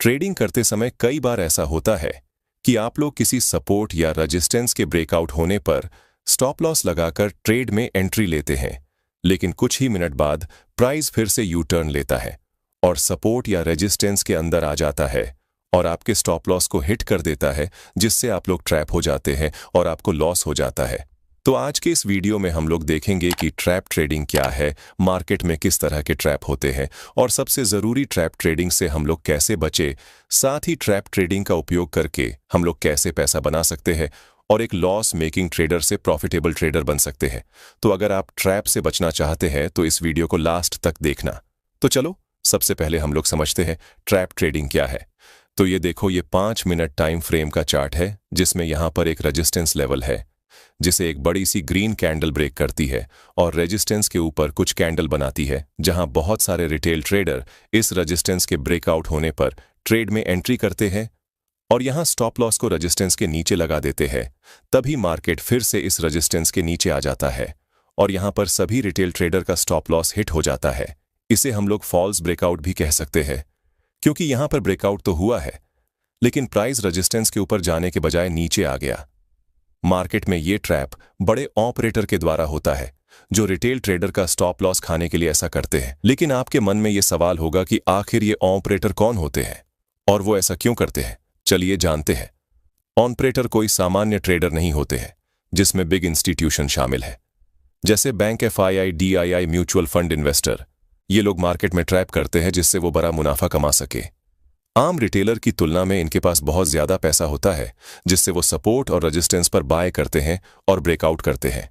Trading करते समय कई बार ऐसा होता है कि आप लोग किसी सपोर्ट या रेजिस्टेंस के ब्रेकआउट होने पर स्टॉप लॉस लगाकर ट्रेड में एंट्री लेते हैं, लेकिन कुछ ही मिनट बाद प्राइस फिर से यू टर्न लेता है और सपोर्ट या रेजिस्टेंस के अंदर आ जाता है और आपके स्टॉप लॉस को हिट कर देता है, जिससे आप लोग ट्रैप हो जाते हैं और आपको लॉस हो जाता है। तो आज के इस वीडियो में हम लोग देखेंगे कि ट्रैप ट्रेडिंग क्या है, मार्केट में किस तरह के ट्रैप होते हैं और सबसे ज़रूरी ट्रैप ट्रेडिंग से हम लोग कैसे बचे, साथ ही ट्रैप ट्रेडिंग का उपयोग करके हम लोग कैसे पैसा बना सकते हैं और एक लॉस मेकिंग ट्रेडर से प्रॉफिटेबल ट्रेडर बन सकते हैं। तो अगर आप ट्रैप से बचना चाहते हैं तो इस वीडियो को लास्ट तक देखना। तो चलो सबसे पहले हम लोग समझते हैं ट्रैप ट्रेडिंग क्या है। तो ये देखो, ये 5 मिनट टाइम फ्रेम का चार्ट है जिसमें यहाँ पर एक रेजिस्टेंस लेवल है जिसे एक बड़ी सी ग्रीन कैंडल ब्रेक करती है और रेजिस्टेंस के ऊपर कुछ कैंडल बनाती है, जहां बहुत सारे रिटेल ट्रेडर इस रेजिस्टेंस के ब्रेकआउट होने पर ट्रेड में एंट्री करते हैं और यहां स्टॉप लॉस को रेजिस्टेंस के नीचे लगा देते हैं। तभी मार्केट फिर से इस रेजिस्टेंस के नीचे आ जाता है और यहां पर सभी रिटेल ट्रेडर का स्टॉप लॉस हिट हो जाता है। इसे हम लोग फॉल्स ब्रेकआउट भी कह सकते हैं, क्योंकि यहां पर ब्रेकआउट तो हुआ है लेकिन प्राइस रेजिस्टेंस के ऊपर जाने के बजाय नीचे आ गया। मार्केट में ये ट्रैप बड़े ऑपरेटर के द्वारा होता है जो रिटेल ट्रेडर का स्टॉप लॉस खाने के लिए ऐसा करते हैं। लेकिन आपके मन में ये सवाल होगा कि आखिर ये ऑपरेटर कौन होते हैं और वो ऐसा क्यों करते हैं। चलिए जानते हैं। ऑपरेटर कोई सामान्य ट्रेडर नहीं होते हैं, जिसमें बिग इंस्टीट्यूशन शामिल है, जैसे bank, FII, DII, mutual fund investor. ये लोग मार्केट में ट्रैप करते हैं जिससे वो बड़ा मुनाफा कमा सके। आम रिटेलर की तुलना में इनके पास बहुत ज्यादा पैसा होता है, जिससे वो सपोर्ट और रेजिस्टेंस पर बाय करते हैं और ब्रेकआउट करते हैं।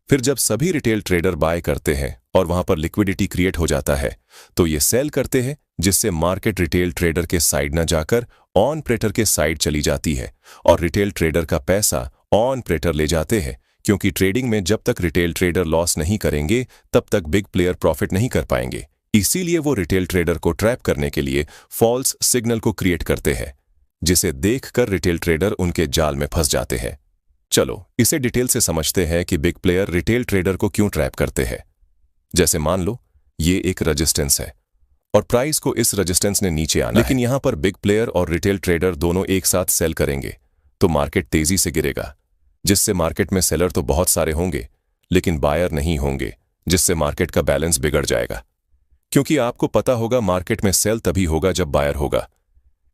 फिर जब सभी रिटेल ट्रेडर बाय करते हैं और वहां पर लिक्विडिटी क्रिएट हो जाता है तो ये सेल करते हैं, जिससे मार्केट रिटेल ट्रेडर के साइड न जाकर ऑपरेटर के साइड चली जाती है और रिटेल ट्रेडर का पैसा ऑपरेटर ले जाते हैं, क्योंकि ट्रेडिंग में जब तक रिटेल ट्रेडर लॉस नहीं करेंगे तब तक बिग प्लेयर प्रॉफिट नहीं कर पाएंगे। इसीलिए वो रिटेल ट्रेडर को ट्रैप करने के लिए फॉल्स सिग्नल को क्रिएट करते हैं, जिसे देखकर रिटेल ट्रेडर उनके जाल में फंस जाते हैं। चलो इसे डिटेल से समझते हैं कि बिग प्लेयर रिटेल ट्रेडर को क्यों ट्रैप करते हैं। जैसे मान लो ये एक रेजिस्टेंस है और प्राइस को इस रेजिस्टेंस ने नीचे आना, लेकिन यहां पर बिग प्लेयर और रिटेल ट्रेडर दोनों एक साथ सेल करेंगे तो मार्केट तेजी से गिरेगा, जिससे मार्केट में सेलर तो बहुत सारे होंगे लेकिन बायर नहीं होंगे, जिससे मार्केट का बैलेंस बिगड़ जाएगा। क्योंकि आपको पता होगा मार्केट में सेल तभी होगा जब बायर होगा।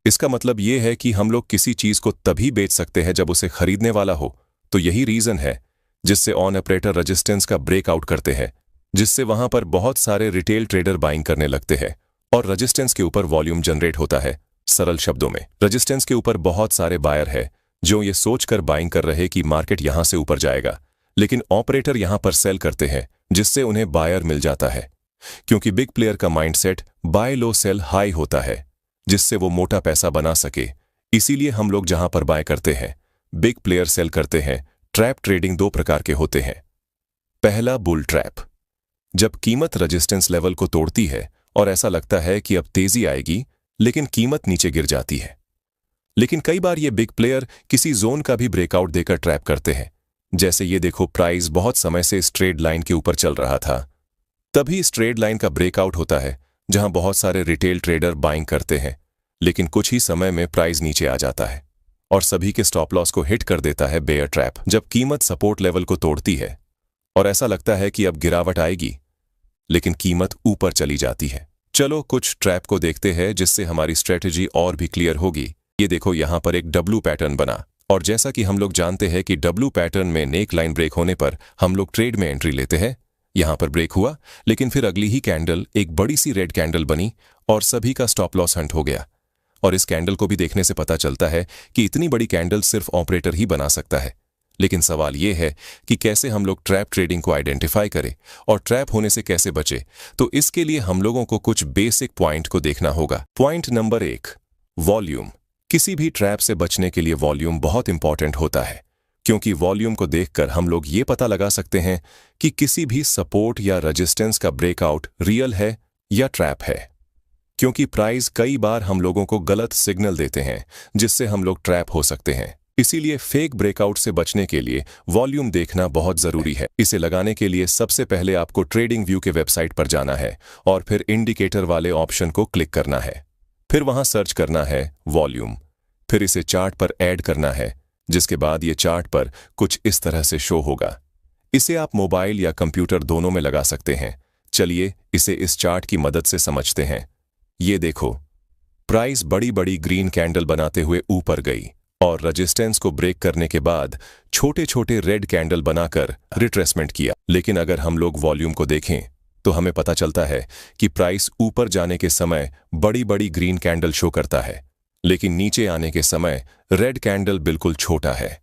इसका मतलब यह है कि हम लोग किसी चीज को तभी बेच सकते हैं जब उसे खरीदने वाला हो। तो यही रीजन है जिससे ऑपरेटर रेजिस्टेंस का ब्रेकआउट करते हैं, जिससे वहां पर बहुत सारे रिटेल ट्रेडर बाइंग करने लगते हैं और रेजिस्टेंस के ऊपर वॉल्यूम जनरेट होता है। सरल शब्दों में रेजिस्टेंस के ऊपर बहुत सारे बायर है जो ये सोचकर बाइंग कर रहे कि मार्केट यहां से ऊपर जाएगा, लेकिन ऑपरेटर यहां पर सेल करते हैं, जिससे उन्हें बायर मिल जाता है। क्योंकि बिग प्लेयर का माइंडसेट बाय लो सेल हाई होता है, जिससे वो मोटा पैसा बना सके। इसीलिए हम लोग जहां पर बाय करते हैं बिग प्लेयर सेल करते हैं। ट्रैप ट्रेडिंग 2 प्रकार के होते हैं। पहला, बुल ट्रैप, जब कीमत रेजिस्टेंस लेवल को तोड़ती है और ऐसा लगता है कि अब तेजी आएगी, लेकिन कीमत नीचे गिर जाती है। लेकिन कई बार ये बिग प्लेयर किसी जोन का भी ब्रेकआउट देकर ट्रैप करते हैं। जैसे ये देखो, प्राइस बहुत समय से इस ट्रेड लाइन के ऊपर चल रहा था, तभी इस ट्रेड लाइन का ब्रेकआउट होता है जहां बहुत सारे रिटेल ट्रेडर बाइंग करते हैं, लेकिन कुछ ही समय में प्राइस नीचे आ जाता है और सभी के स्टॉप लॉस को हिट कर देता है बेयर ट्रैप। जब कीमत सपोर्ट लेवल को तोड़ती है और ऐसा लगता है कि अब गिरावट आएगी, लेकिन कीमत ऊपर चली जाती है। चलो कुछ ट्रैप को देखते हैं जिससे हमारी स्ट्रेटेजी और भी क्लियर होगी। ये देखो, यहां पर एक डब्ल्यू पैटर्न बना और जैसा कि हम लोग जानते हैं कि डब्ल्यू पैटर्न में नेक लाइन ब्रेक होने पर हम लोग ट्रेड में एंट्री लेते हैं। यहां पर ब्रेक हुआ, लेकिन फिर अगली ही कैंडल एक बड़ी सी रेड कैंडल बनी और सभी का स्टॉप लॉस हंट हो गया। और इस कैंडल को भी देखने से पता चलता है कि इतनी बड़ी कैंडल सिर्फ ऑपरेटर ही बना सकता है। लेकिन सवाल यह है कि कैसे हम लोग ट्रैप ट्रेडिंग को आइडेंटिफाई करें और ट्रैप होने से कैसे बचे। तो इसके लिए हम लोगों को कुछ बेसिक पॉइंट को देखना होगा। Point number 1, volume. किसी भी ट्रैप से बचने के लिए वॉल्यूम बहुत इंपॉर्टेंट होता है, क्योंकि वॉल्यूम को देखकर हम लोग ये पता लगा सकते हैं कि किसी भी सपोर्ट या रेजिस्टेंस का ब्रेकआउट रियल है या ट्रैप है। क्योंकि प्राइस कई बार हम लोगों को गलत सिग्नल देते हैं, जिससे हम लोग ट्रैप हो सकते हैं। इसीलिए फेक ब्रेकआउट से बचने के लिए वॉल्यूम देखना बहुत जरूरी है। इसे लगाने के लिए सबसे पहले आपको ट्रेडिंग व्यू के वेबसाइट पर जाना है और फिर इंडिकेटर वाले ऑप्शन को क्लिक करना है। फिर वहां सर्च करना है वॉल्यूम, फिर इसे चार्ट पर ऐड करना है, जिसके बाद ये चार्ट पर कुछ इस तरह से शो होगा। इसे आप मोबाइल या कंप्यूटर दोनों में लगा सकते हैं। चलिए इसे इस चार्ट की मदद से समझते हैं। ये देखो, प्राइस बड़ी बड़ी ग्रीन कैंडल बनाते हुए ऊपर गई और रेजिस्टेंस को ब्रेक करने के बाद छोटे छोटे रेड कैंडल बनाकर रिट्रेसमेंट किया। लेकिन अगर हम लोग वॉल्यूम को देखें तो हमें पता चलता है कि प्राइस ऊपर जाने के समय बड़ी बड़ी ग्रीन कैंडल शो करता है, लेकिन नीचे आने के समय रेड कैंडल बिल्कुल छोटा है।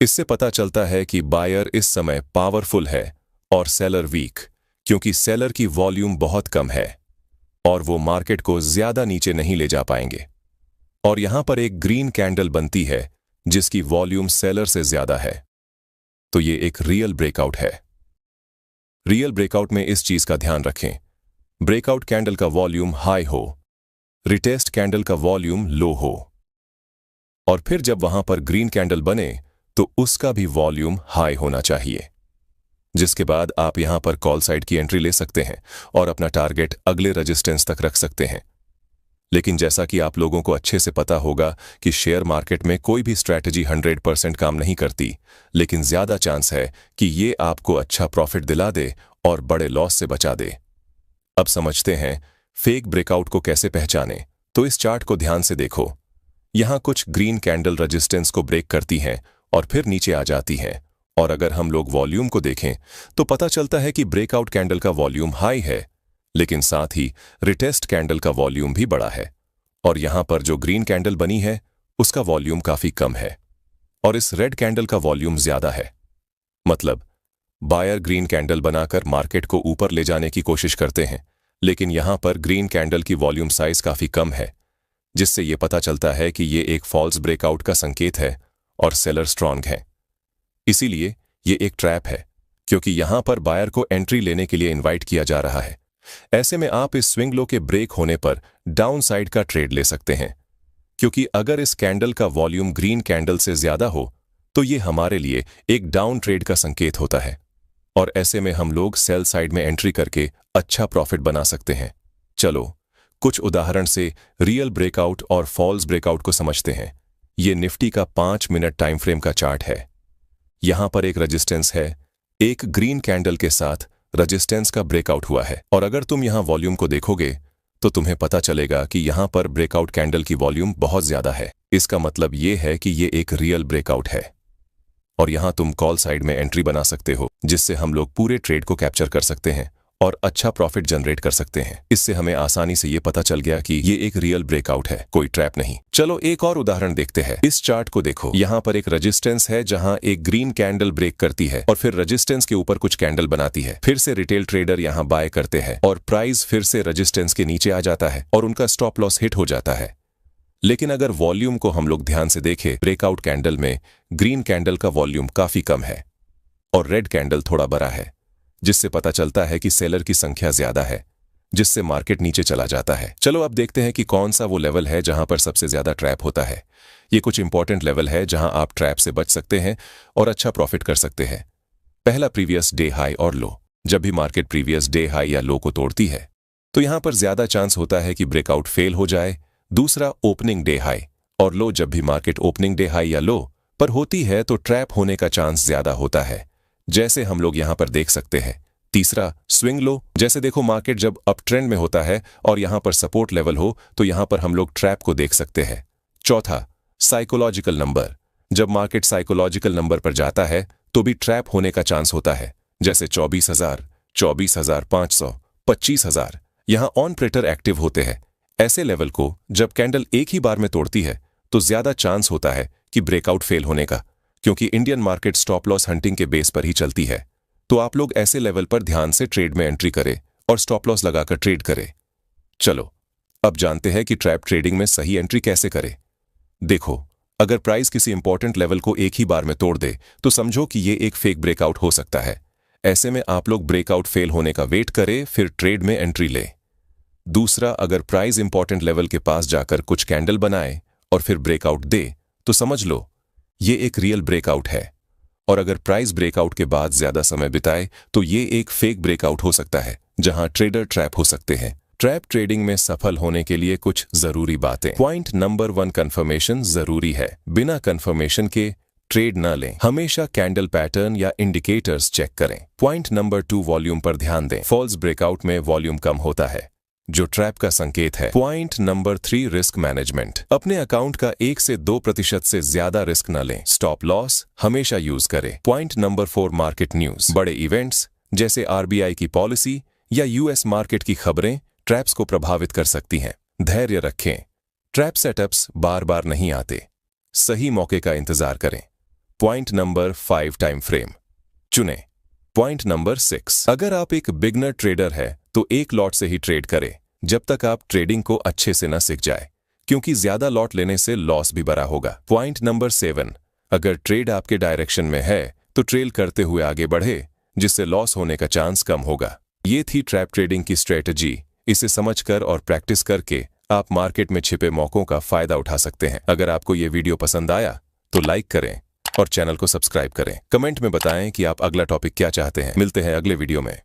इससे पता चलता है कि बायर इस समय पावरफुल है और सेलर वीक, क्योंकि सेलर की वॉल्यूम बहुत कम है और वो मार्केट को ज्यादा नीचे नहीं ले जा पाएंगे। और यहां पर एक ग्रीन कैंडल बनती है जिसकी वॉल्यूम सेलर से ज्यादा है, तो ये एक रियल ब्रेकआउट है। रियल ब्रेकआउट में इस चीज का ध्यान रखें, ब्रेकआउट कैंडल का वॉल्यूम हाई हो, रिटेस्ट कैंडल का वॉल्यूम लो हो, और फिर जब वहां पर ग्रीन कैंडल बने तो उसका भी वॉल्यूम हाई होना चाहिए, जिसके बाद आप यहां पर कॉल साइड की एंट्री ले सकते हैं और अपना टारगेट अगले रेजिस्टेंस तक रख सकते हैं। लेकिन जैसा कि आप लोगों को अच्छे से पता होगा कि शेयर मार्केट में कोई भी स्ट्रैटेजी 100% काम नहीं करती, लेकिन ज्यादा चांस है कि ये आपको अच्छा प्रॉफिट दिला दे और बड़े लॉस से बचा दे। अब समझते हैं फेक ब्रेकआउट को कैसे पहचाने। तो इस चार्ट को ध्यान से देखो, यहां कुछ ग्रीन कैंडल रेजिस्टेंस को ब्रेक करती हैं और फिर नीचे आ जाती हैं, और अगर हम लोग वॉल्यूम को देखें तो पता चलता है कि ब्रेकआउट कैंडल का वॉल्यूम हाई है, लेकिन साथ ही रिटेस्ट कैंडल का वॉल्यूम भी बड़ा है, और यहां पर जो ग्रीन कैंडल बनी है उसका वॉल्यूम काफी कम है और इस रेड कैंडल का वॉल्यूम ज्यादा है। मतलब बायर ग्रीन कैंडल बनाकर मार्केट को ऊपर ले जाने की कोशिश करते हैं, लेकिन यहां पर ग्रीन कैंडल की वॉल्यूम साइज काफी कम है, जिससे यह पता चलता है कि यह एक फॉल्स ब्रेकआउट का संकेत है और सेलर स्ट्रांग है। इसीलिए यह एक ट्रैप है, क्योंकि यहां पर बायर को एंट्री लेने के लिए इन्वाइट किया जा रहा है। ऐसे में आप इस स्विंग लो के ब्रेक होने पर डाउन साइड का ट्रेड ले सकते हैं, क्योंकि अगर इस कैंडल का वॉल्यूम ग्रीन कैंडल से ज्यादा हो तो ये हमारे लिए एक डाउन ट्रेड का संकेत होता है, और ऐसे में हम लोग सेल साइड में एंट्री करके अच्छा प्रॉफिट बना सकते हैं। चलो कुछ उदाहरण से रियल ब्रेकआउट और फॉल्स ब्रेकआउट को समझते हैं। ये निफ्टी का 5 मिनट टाइम फ्रेम का चार्ट है। यहां पर एक रेजिस्टेंस है, एक ग्रीन कैंडल के साथ रेजिस्टेंस का ब्रेकआउट हुआ है, और अगर तुम यहां वॉल्यूम को देखोगे तो तुम्हें पता चलेगा कि यहां पर ब्रेकआउट कैंडल की वॉल्यूम बहुत ज्यादा है। इसका मतलब यह है कि यह एक रियल ब्रेकआउट है, और यहां तुम कॉल साइड में एंट्री बना सकते हो, जिससे हम लोग पूरे ट्रेड को कैप्चर कर सकते हैं और अच्छा प्रॉफिट जनरेट कर सकते हैं। इससे हमें आसानी से ये पता चल गया कि ये एक रियल ब्रेकआउट है, कोई ट्रैप नहीं। चलो एक और उदाहरण देखते हैं। इस चार्ट को देखो, यहाँ पर एक रेजिस्टेंस है जहां एक ग्रीन कैंडल ब्रेक करती है और फिर रेजिस्टेंस के ऊपर कुछ कैंडल बनाती है। फिर से रिटेल ट्रेडर यहाँ बाय करते हैं और प्राइस फिर से रेजिस्टेंस के नीचे आ जाता है और उनका स्टॉप लॉस हिट हो जाता है। लेकिन अगर वॉल्यूम को हम लोग ध्यान से देखें, ब्रेकआउट कैंडल में ग्रीन कैंडल का वॉल्यूम काफी कम है और रेड कैंडल थोड़ा बड़ा है, जिससे पता चलता है कि सेलर की संख्या ज्यादा है, जिससे मार्केट नीचे चला जाता है। चलो अब देखते हैं कि कौन सा वो लेवल है जहां पर सबसे ज्यादा ट्रैप होता है। ये कुछ इंपॉर्टेंट लेवल है जहां आप ट्रैप से बच सकते हैं और अच्छा प्रॉफिट कर सकते हैं। पहला, प्रीवियस डे हाई और लो। जब भी मार्केट प्रीवियस डे हाई या लो को तोड़ती है तो यहां पर ज्यादा चांस होता है कि ब्रेकआउट फेल हो जाए। दूसरा, ओपनिंग डे हाई और लो। जब भी मार्केट ओपनिंग डे हाई या लो पर होती है तो ट्रैप होने का चांस ज्यादा होता है, जैसे हम लोग यहां पर देख सकते हैं। तीसरा, स्विंग लो। जैसे देखो मार्केट जब अप ट्रेंड में होता है और यहां पर सपोर्ट लेवल हो तो यहां पर हम लोग ट्रैप को देख सकते हैं। चौथा, साइकोलॉजिकल नंबर। जब मार्केट साइकोलॉजिकल नंबर पर जाता है तो भी ट्रैप होने का चांस होता है, जैसे 24,000, 24,500, 25,000। यहां ऑन प्रेटर एक्टिव होते हैं। ऐसे लेवल को जब कैंडल एक ही बार में तोड़ती है तो ज्यादा चांस होता है कि ब्रेकआउट फेल होने का, क्योंकि Indian market stop loss hunting के बेस पर ही चलती है। तो आप लोग ऐसे लेवल पर ध्यान से ट्रेड में एंट्री करें और स्टॉप लॉस लगाकर ट्रेड करें। चलो अब जानते हैं कि ट्रैप ट्रेडिंग में सही एंट्री कैसे करें। देखो, अगर प्राइस किसी इंपॉर्टेंट लेवल को एक ही बार में तोड़ दे तो समझो कि ये एक फेक ब्रेकआउट हो सकता है। ऐसे में आप लोग ब्रेकआउट फेल होने का वेट करें, फिर ट्रेड में एंट्री ले। दूसरा, अगर प्राइस इंपॉर्टेंट लेवल के पास जाकर कुछ कैंडल बनाए और फिर ब्रेकआउट दे तो समझ लो ये एक रियल ब्रेकआउट है, और अगर प्राइस ब्रेकआउट के बाद ज्यादा समय बिताए तो ये एक फेक ब्रेकआउट हो सकता है जहां ट्रेडर ट्रैप हो सकते हैं। ट्रैप ट्रेडिंग में सफल होने के लिए कुछ जरूरी बातें। पॉइंट नंबर 1, कंफर्मेशन जरूरी है। बिना कंफर्मेशन के ट्रेड न लें। हमेशा कैंडल पैटर्न या इंडिकेटर्स चेक करें। पॉइंट नंबर 2, वॉल्यूम पर ध्यान दें। फॉल्स ब्रेकआउट में वॉल्यूम कम होता है, जो ट्रैप का संकेत है। Point number 3, risk management. अपने अकाउंट का 1 से 2% से ज्यादा रिस्क न लें। स्टॉप लॉस हमेशा यूज करें। Point number 4, market news. बड़े इवेंट्स जैसे आरबीआई की पॉलिसी या यूएस मार्केट की खबरें ट्रैप्स को प्रभावित कर सकती हैं। धैर्य रखें, ट्रैप सेटअप्स बार बार नहीं आते, सही मौके का इंतजार करें। पॉइंट नंबर 5, टाइम फ्रेम चुनें। पॉइंट नंबर 6, अगर आप एक बिगनर ट्रेडर है तो एक लॉट से ही ट्रेड करें जब तक आप ट्रेडिंग को अच्छे से न सीख जाए, क्योंकि ज्यादा लॉट लेने से लॉस भी बड़ा होगा। पॉइंट नंबर 7, अगर ट्रेड आपके डायरेक्शन में है तो ट्रेल करते हुए आगे बढ़े, जिससे लॉस होने का चांस कम होगा। ये थी ट्रैप ट्रेडिंग की स्ट्रेटजी। इसे समझकर और प्रैक्टिस करके आप मार्केट में छिपे मौकों का फायदा उठा सकते हैं। अगर आपको ये वीडियो पसंद आया तो लाइक करें और चैनल को सब्सक्राइब करें। कमेंट में बताएं कि आप अगला टॉपिक क्या चाहते हैं। मिलते हैं अगले वीडियो में।